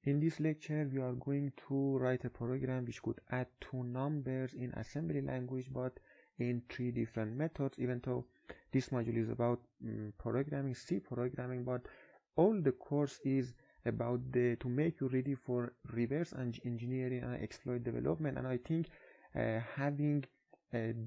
In this lecture, we are going to write a program which could add two numbers in assembly language, but in three different methods. Even though this module is about programming, C programming, but all the course is about to make you ready for reverse engineering and exploit development. And I think having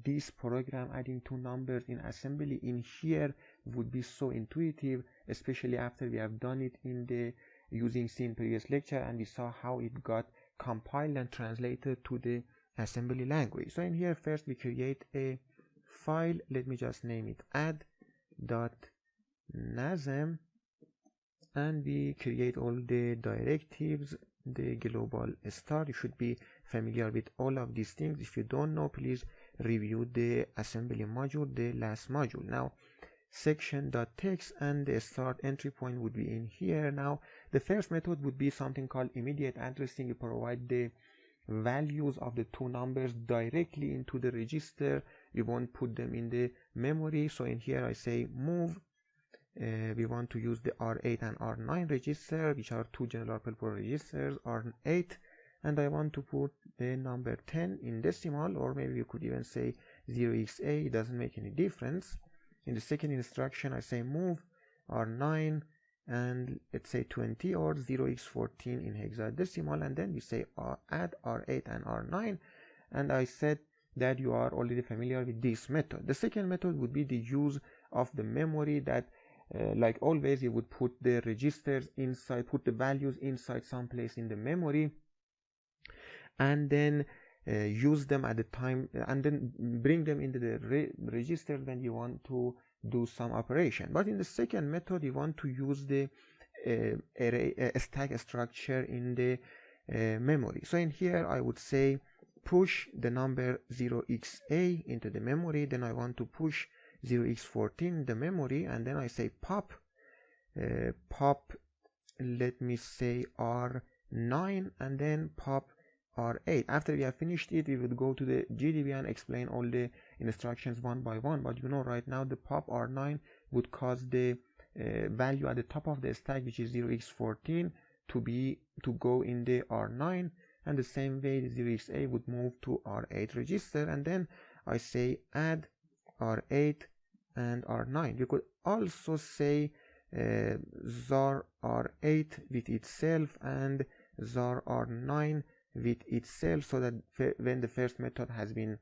this program adding two numbers in assembly in here would be so intuitive, especially after we have done it in the using C in previous lecture, and we saw how it got compiled and translated to the assembly language. So in here, first we create a file. Let me just name it add.nazm, and we create all the directives, the global start. You should be familiar with all of these things. If you don't know, please review the assembly module, the last module. Now section.text, and the start entry point would be in here. Now the first method would be something called immediate addressing. You provide the values of the two numbers directly into the register. We won't put them in the memory. So in here I say move. We want to use the R8 and R9 register, which are two general purpose registers, R8, and I want to put the number 10 in decimal, or maybe you could even say 0xa. It doesn't make any difference. In the second instruction, I say move R9 and let's say 20 or 0x14 in hexadecimal, and then we say add R8 and R9, and I said that you are already familiar with this method. The second method would be the use of the memory, that like always you would put the registers inside, put the values inside someplace in the memory, and then use them at the time, and then bring them into the register when you want to do some operation. But in the second method, you want to use the stack structure in the memory. So in here I would say push the number 0xa into the memory, then I want to push 0x14 in the memory, and then I say pop let me say R9, and then pop R8. After we have finished it, we would go to the GDB and explain all the instructions one by one. But you know, right now the pop R9 would cause the value at the top of the stack, which is 0x14, to go in the R9, and the same way the 0xa would move to R8 register, and then I say add R8 and R9. You could also say zar R8 with itself and zar R9 with itself, so that when the first method has been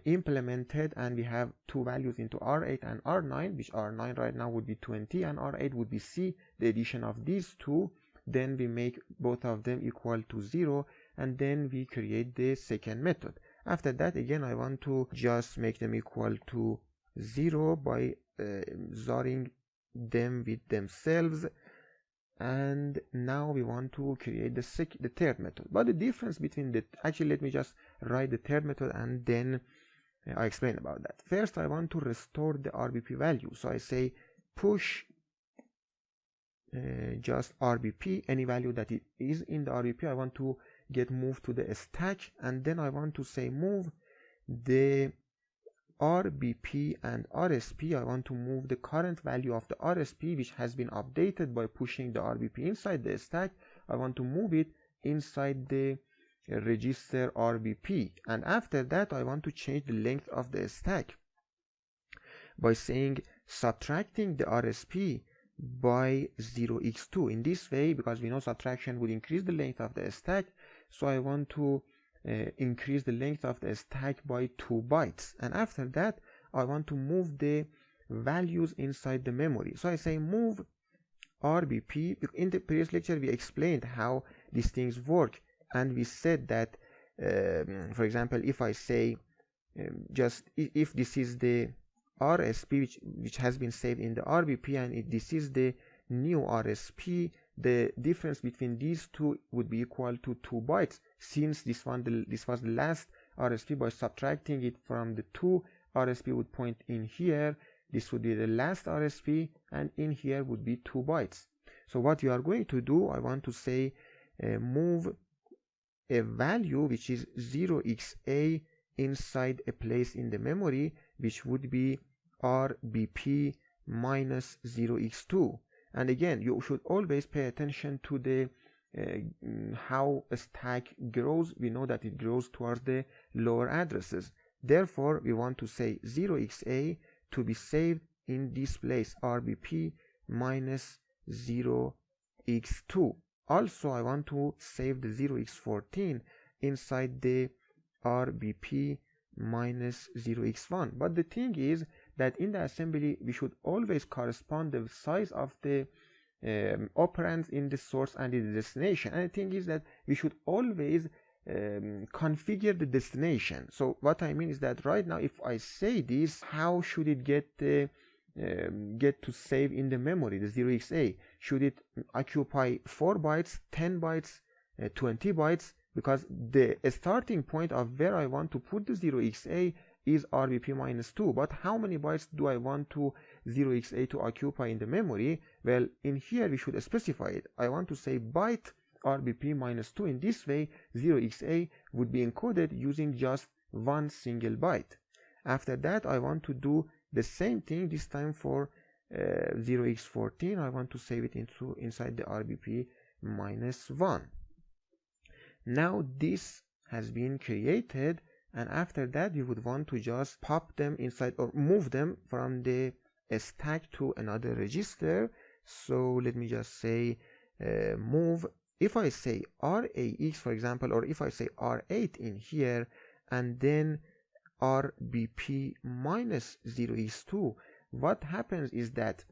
implemented and we have two values into R8 and R9, which R9 right now would be 20 and R8 would be C, the addition of these two, then we make both of them equal to 0, and then we create the second method. After that, again, I want to just make them equal to 0 by zarring them with themselves, and now we want to create the third method. But the difference between actually, let me just write the third method and then I explain about that. First, I want to restore the RBP value, so I say push just RBP, any value that it is in the RBP I want to get moved to the stack, and then I want to say move the RBP and RSP. I want to move the current value of the RSP, which has been updated by pushing the RBP inside the stack. I want to move it inside the register RBP, and after that I want to change the length of the stack by saying subtracting the RSP by 0x2. In this way, because we know subtraction would increase the length of the stack, so I want to increase the length of the stack by 2 bytes, and after that I want to move the values inside the memory. So I say move RBP. In the previous lecture we explained how these things work, and we said that for example, if I say just if this is the RSP which has been saved in the RBP, and if this is the new RSP, the difference between these two would be equal to 2 bytes. Since this was the last RSP, by subtracting it from the 2, RSP would point in here, this would be the last RSP, and in here would be 2 bytes. So what you are going to do, I want to say move a value which is 0xa inside a place in the memory, which would be RBP minus 0x2. And again, you should always pay attention to the how a stack grows, we know that it grows towards the lower addresses. Therefore, we want to say 0xa to be saved in this place, RBP minus 0x2. Also, I want to save the 0x14 inside the RBP minus 0x1. But the thing is that in the assembly, we should always correspond the size of the operands in the source and in the destination. And the thing is that we should always configure the destination. So what I mean is that right now, if I say this, how should it get to save in the memory, the 0xa? Should it occupy 4 bytes, 10 bytes, 20 bytes? Because the starting point of where I want to put the 0xa is RBP minus 2. But how many bytes do I want to 0xa to occupy in the memory? Well, in here we should specify it. I want to say byte RBP minus 2. In this way, 0xa would be encoded using just one single byte. After that, I want to do the same thing, this time for 0x14. I want to save it inside the RBP minus 1. Now this has been created, and after that we would want to just pop them inside or move them from the stack to another register. So let me just say move. If I say RAX, for example, or if I say R8 in here and then RBP minus 0x2, what happens is that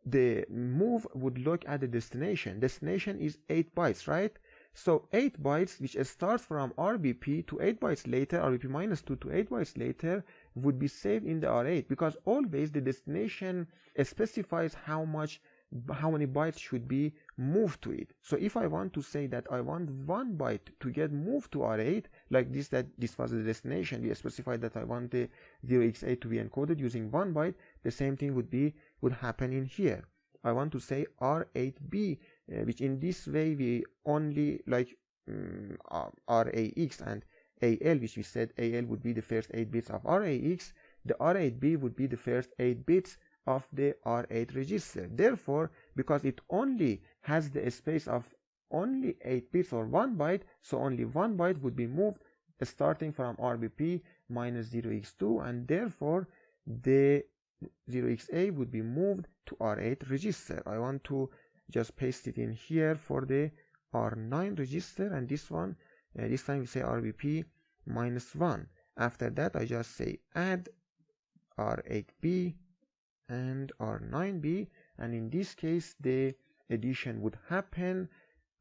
the move would look at the destination. Destination is 8 bytes, right? So 8 bytes, which starts from RBP to 8 bytes later, RBP minus 2 to 8 bytes later, would be saved in the R8, because always the destination specifies how many bytes should be moved to it. So if I want to say that I want 1 byte to get moved to R8, like this, that this was the destination, we specified that I want the 0xa to be encoded using 1 byte, the same thing would happen in here. I want to say R8B, which in this way we only like RAX and AL, which we said AL would be the first 8 bits of RAX, the R8B would be the first 8 bits of the R8 register. Therefore, because it only has the space of only 8 bits or 1 byte, so only 1 byte would be moved starting from RBP minus 0x2, and therefore the 0xa would be moved to R8 register. I want to just paste it in here for the R9 register, and this one, this time we say RBP minus 1. After that, I just say add R8B and R9B, and in this case the addition would happen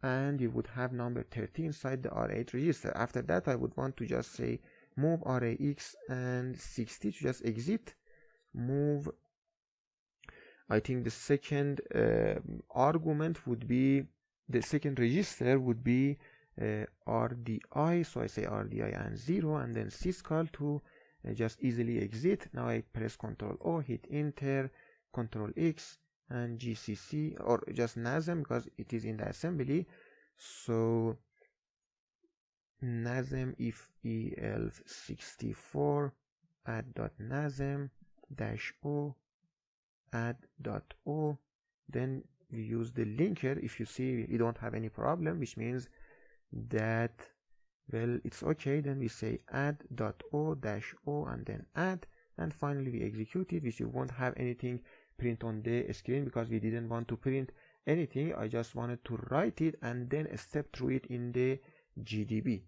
and you would have number 30 inside the R8 register. After that, I would want to just say move RAX and 60 to just exit. Move, I think the second argument would be, the second register would be RDI, so I say RDI and 0, and then syscall to just easily exit. Now I press Ctrl O, hit enter, Ctrl X, and GCC, or just NASM because it is in the assembly. So NASM if elf64 add.nasm -o add.o, then we use the linker. If you see we don't have any problem, which means that, well, it's okay. Then we say add.o -o and then add, and finally we execute it, which you won't have anything print on the screen because we didn't want to print anything. I just wanted to write it and then step through it in the GDB.